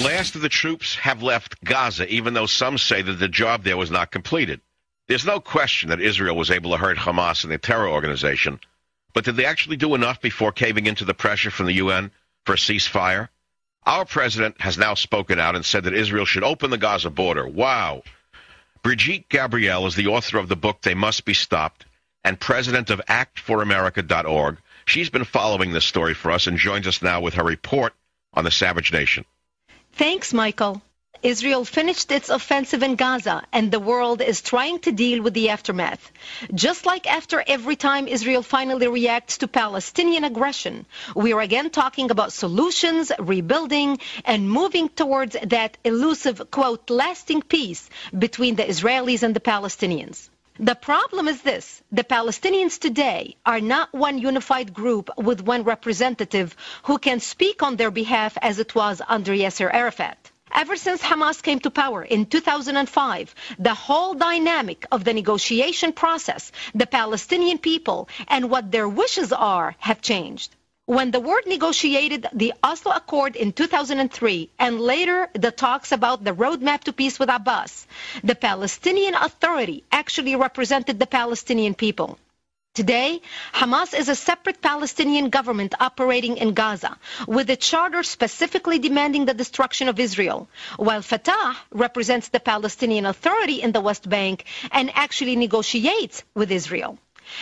last of the troops have left Gaza, even though some say that the job there was not completed. There's no question that Israel was able to hurt Hamas and the terror organization, but did they actually do enough before caving into the pressure from the UN for a ceasefire? Our president has now spoken out and said that Israel should open the Gaza border. Wow. Brigitte Gabriel is the author of the book They Must Be Stopped and president of actforamerica.org. She's been following this story for us and joins us now with her report on the savage nation. Thanks, Michael. Israel finished its offensive in Gaza, and the world is trying to deal with the aftermath. Just like after every time Israel finally reacts to Palestinian aggression, we are again talking about solutions, rebuilding, and moving towards that elusive, quote, lasting peace between the Israelis and the Palestinians. The problem is this: the Palestinians today are not one unified group with one representative who can speak on their behalf as it was under Yasser Arafat. Ever since Hamas came to power in 2005, the whole dynamic of the negotiation process, the Palestinian people, and what their wishes are have changed. When the world negotiated the Oslo Accord in 2003 and later the talks about the roadmap to peace with Abbas, the Palestinian Authority actually represented the Palestinian people. Today, Hamas is a separate Palestinian government operating in Gaza, with a charter specifically demanding the destruction of Israel, while Fatah represents the Palestinian Authority in the West Bank and actually negotiates with Israel.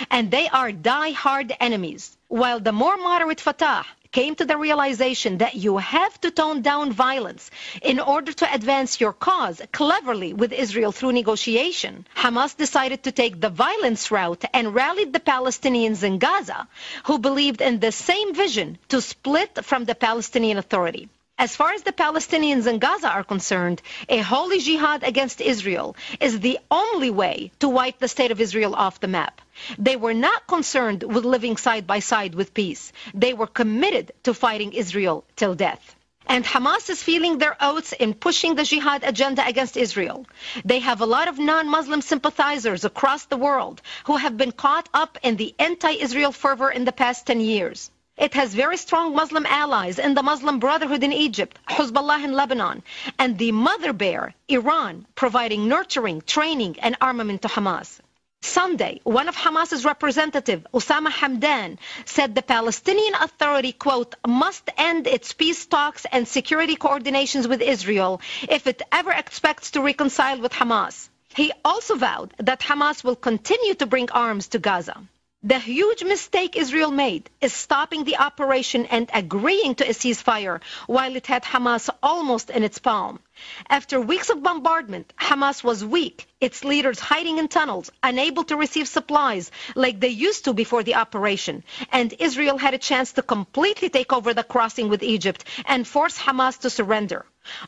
And they are die-hard enemies. While the more moderate Fatah came to the realization that you have to tone down violence in order to advance your cause cleverly with Israel through negotiation, Hamas decided to take the violence route and rallied the Palestinians in Gaza, who believed in the same vision to split from the Palestinian Authority. As far as the Palestinians in Gaza are concerned, a holy jihad against Israel is the only way to wipe the state of Israel off the map. They were not concerned with living side by side with peace. They were committed to fighting Israel till death. And Hamas is feeling their oats in pushing the jihad agenda against Israel. They have a lot of non-Muslim sympathizers across the world who have been caught up in the anti-Israel fervor in the past 10 years. It has very strong Muslim allies in the Muslim Brotherhood in Egypt, Hezbollah in Lebanon, and the mother bear, Iran, providing nurturing, training, and armament to Hamas. Sunday, one of Hamas's representatives, Osama Hamdan, said the Palestinian Authority, quote, must end its peace talks and security coordinations with Israel if it ever expects to reconcile with Hamas. He also vowed that Hamas will continue to bring arms to Gaza. The huge mistake Israel made is stopping the operation and agreeing to a ceasefire while it had Hamas almost in its palm. After weeks of bombardment, Hamas was weak, its leaders hiding in tunnels, unable to receive supplies like they used to before the operation, and Israel had a chance to completely take over the crossing with Egypt and force Hamas to surrender.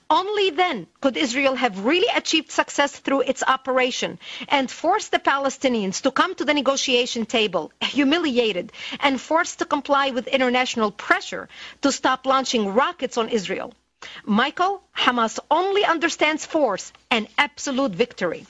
Only then could Israel have really achieved success through its operation and forced the Palestinians to come to the negotiation table, humiliated and forced to comply with international pressure to stop launching rockets on Israel. Michael, Hamas only understands force and absolute victory.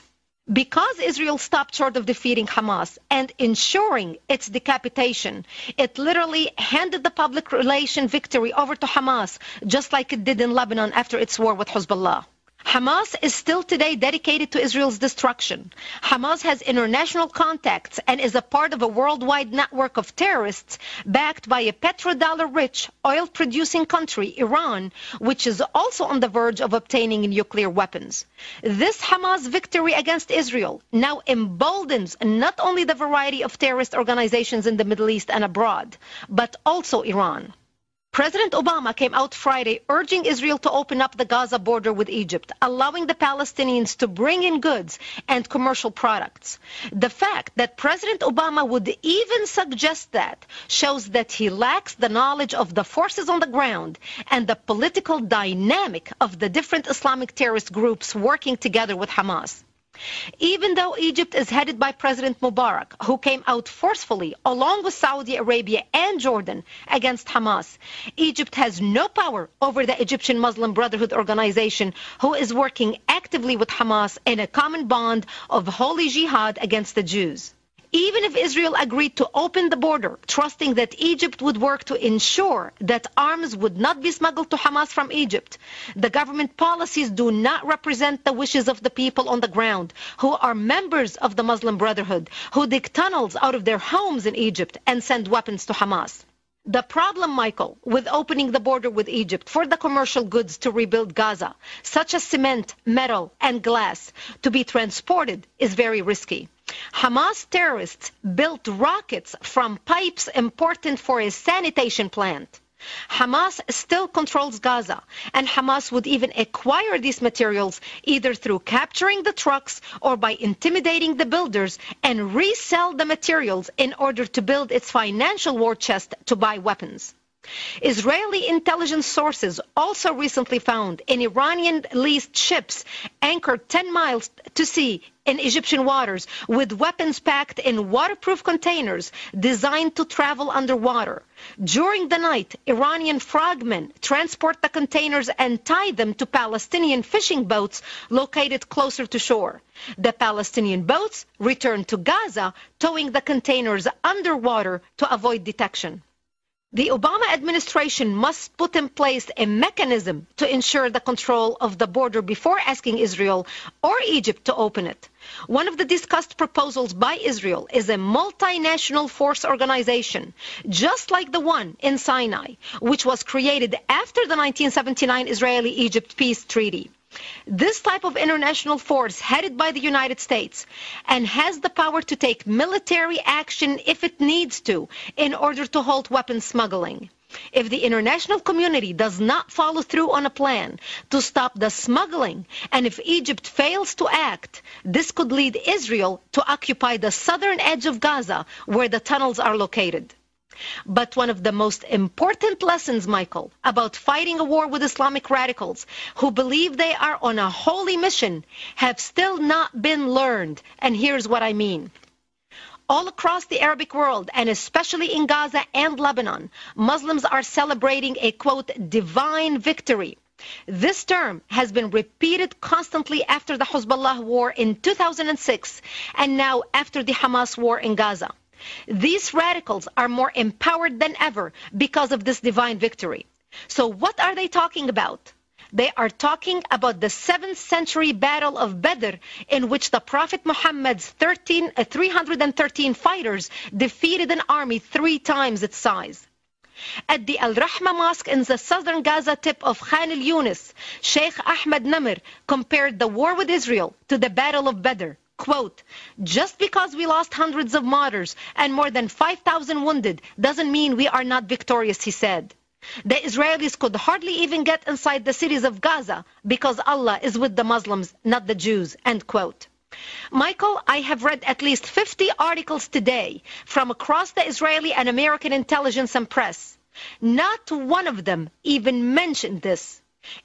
Because Israel stopped short of defeating Hamas and ensuring its decapitation, it literally handed the public relation victory over to Hamas, just like it did in Lebanon after its war with Hezbollah. Hamas is still today dedicated to Israel's destruction. Hamas has international contacts and is a part of a worldwide network of terrorists backed by a petrodollar-rich, oil-producing country, Iran, which is also on the verge of obtaining nuclear weapons. This Hamas victory against Israel now emboldens not only the variety of terrorist organizations in the Middle East and abroad, but also Iran. President Obama came out Friday urging Israel to open up the Gaza border with Egypt, allowing the Palestinians to bring in goods and commercial products. The fact that President Obama would even suggest that shows that he lacks the knowledge of the forces on the ground and the political dynamic of the different Islamic terrorist groups working together with Hamas. Even though Egypt is headed by President Mubarak, who came out forcefully, along with Saudi Arabia and Jordan, against Hamas, Egypt has no power over the Egyptian Muslim Brotherhood organization, who is working actively with Hamas in a common bond of holy jihad against the Jews. Even if Israel agreed to open the border, trusting that Egypt would work to ensure that arms would not be smuggled to Hamas from Egypt, the government policies do not represent the wishes of the people on the ground, who are members of the Muslim Brotherhood, who dig tunnels out of their homes in Egypt and send weapons to Hamas. The problem, Michael, with opening the border with Egypt for the commercial goods to rebuild Gaza, such as cement, metal, and glass, to be transported is very risky. Hamas terrorists built rockets from pipes important for a sanitation plant. Hamas still controls Gaza, and Hamas would even acquire these materials either through capturing the trucks or by intimidating the builders and resell the materials in order to build its financial war chest to buy weapons. Israeli intelligence sources also recently found in Iranian-leased ships anchored 10 miles to sea in Egyptian waters with weapons packed in waterproof containers designed to travel underwater. During the night, Iranian frogmen transport the containers and tie them to Palestinian fishing boats located closer to shore. The Palestinian boats return to Gaza, towing the containers underwater to avoid detection. The Obama administration must put in place a mechanism to ensure the control of the border before asking Israel or Egypt to open it. One of the discussed proposals by Israel is a multinational force organization, just like the one in Sinai, which was created after the 1979 Israeli-Egypt peace treaty. This type of international force headed by the United States and has the power to take military action if it needs to in order to halt weapons smuggling. If the international community does not follow through on a plan to stop the smuggling, and if Egypt fails to act, this could lead Israel to occupy the southern edge of Gaza where the tunnels are located. But one of the most important lessons, Michael, about fighting a war with Islamic radicals who believe they are on a holy mission have still not been learned. And here's what I mean. All across the Arabic world, and especially in Gaza and Lebanon, Muslims are celebrating a, quote, divine victory. This term has been repeated constantly after the Hezbollah war in 2006 and now after the Hamas war in Gaza. These radicals are more empowered than ever because of this divine victory. So what are they talking about? They are talking about the 7th century Battle of Badr, in which the Prophet Muhammad's 313 fighters defeated an army 3 times its size. At the Al-Rahma Mosque in the southern Gaza tip of Khan el-Yunis, Sheikh Ahmed Namr compared the war with Israel to the Battle of Badr. Quote, just because we lost hundreds of martyrs and more than 5,000 wounded doesn't mean we are not victorious, he said. The Israelis could hardly even get inside the cities of Gaza because Allah is with the Muslims, not the Jews, end quote. Michael, I have read at least 50 articles today from across the Israeli and American intelligence and press. Not one of them even mentioned this.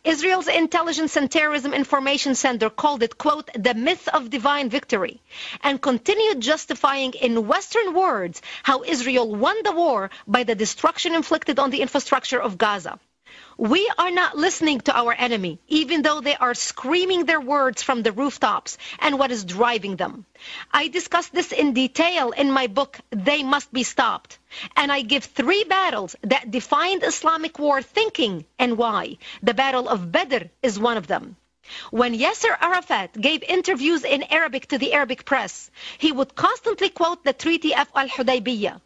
Israel's Intelligence and Terrorism Information Center called it, quote, the myth of divine victory, and continued justifying in Western words how Israel won the war by the destruction inflicted on the infrastructure of Gaza. We are not listening to our enemy, even though they are screaming their words from the rooftops and what is driving them. I discuss this in detail in my book, They Must Be Stopped. And I give 3 battles that defined Islamic war thinking and why. The Battle of Badr is one of them. When Yasser Arafat gave interviews in Arabic to the Arabic press, he would constantly quote the Treaty of Al-Hudaybiyah.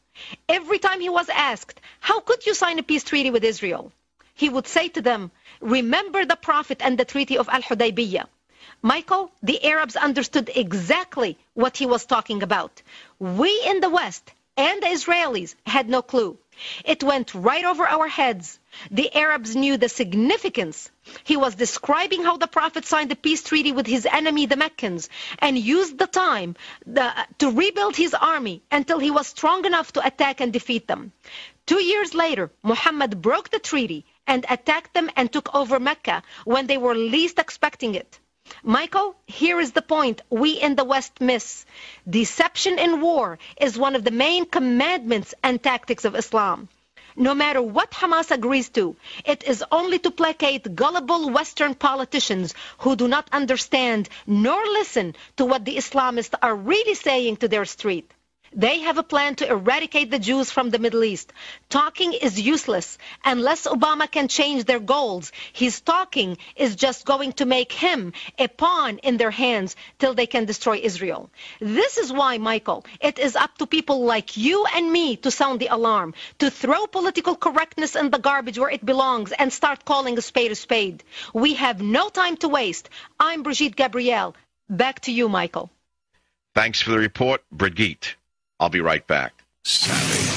Every time he was asked, how could you sign a peace treaty with Israel? He would say to them, remember the Prophet and the Treaty of Al-Hudaybiyah. Michael, the Arabs understood exactly what he was talking about. We in the West and the Israelis had no clue. It went right over our heads. The Arabs knew the significance. He was describing how the Prophet signed a peace treaty with his enemy, the Meccans, and used the time to rebuild his army until he was strong enough to attack and defeat them. 2 years later, Muhammad broke the treaty and attacked them and took over Mecca when they were least expecting it. Michael, here is the point we in the West miss. Deception in war is one of the main commandments and tactics of Islam. No matter what Hamas agrees to, it is only to placate gullible Western politicians who do not understand nor listen to what the Islamists are really saying to their street. They have a plan to eradicate the Jews from the Middle East. Talking is useless unless Obama can change their goals. His talking is just going to make him a pawn in their hands till they can destroy Israel. This is why, Michael, it is up to people like you and me to sound the alarm, to throw political correctness in the garbage where it belongs and start calling a spade a spade. We have no time to waste. I'm Brigitte Gabriel. Back to you, Michael. Thanks for the report, Brigitte. I'll be right back. Savvy.